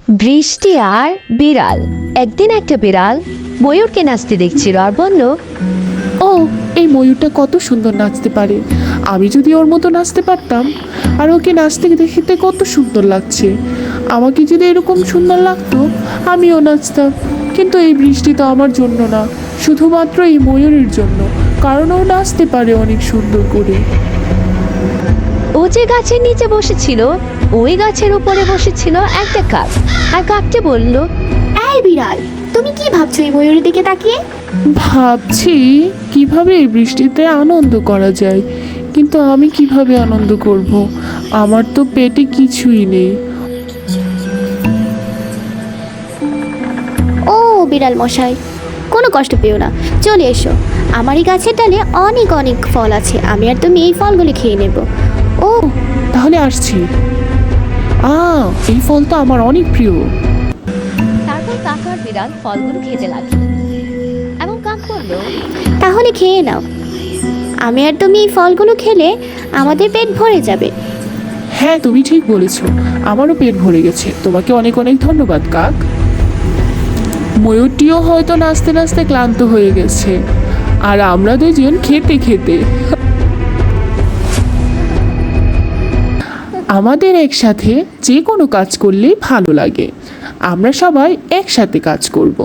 বৃষ্টি আর বিড়াল। একদিন একটা বিড়াল ময়ূরকে নাচতে দেখছিল আর বলল, ও, এই ময়ূরটা কত সুন্দর নাচতে পারে। আমি যদি ওর মতো নাচতে পারতাম। আর ওকে নাচতে দেখতে কত সুন্দর লাগছে। আমাকে যদি এরকম সুন্দর লাগতো আমিও নাচতাম। কিন্তু এই বৃষ্টি তো আমার জন্য না, শুধুমাত্র এই ময়ূরের জন্য, কারণ ও নাচতে পারে অনেক সুন্দর করে। ও যে গাছের নিচে বসেছিল ওই গাছের উপরে বসেছিল একটা কাক। আর কাকটি বলল, এই বিড়াল, তুমি কি ভাবছো এই ময়ূরের দিকে তাকিয়ে? ভাবছি কিভাবে এই বৃষ্টিতে আনন্দ করা যায়, কিন্তু আমি কিভাবে আনন্দ করব? আমার তো পেটে কিছুই নেই। ও বিড়াল মশাই, কোনো কষ্ট পেও না, চলে এসো। আমার এই গাছের ডালে অনেক অনেক ফল আছে, আমি আর তুমি এই ফলগুলি খেয়ে নেব। ও, তাহলে আসছি। এই ফল তো আমার অনেক প্রিয়। তারপর কাক আর বিড়াল ফলগুলো খেতে লাগলো এবং কাক বলল, তাহলে খেয়ে নাও। আমি আর তুমি এই ফলগুলো খেলে আমাদের পেট ভরে যাবে। হ্যাঁ, তুমি ঠিক বলেছ, আমারও পেট ভরে গেছে। তোমাকে অনেক অনেক ধন্যবাদ কাক। ময়ূরটিও হয়তো নাচতে নাচতে ক্লান্ত হয়ে গেছে, আর আমরা দুজন খেতে খেতে। আমাদের একসাথে যে কোনো কাজ করলেই ভালো লাগে। আমরা সবাই একসাথে কাজ করব।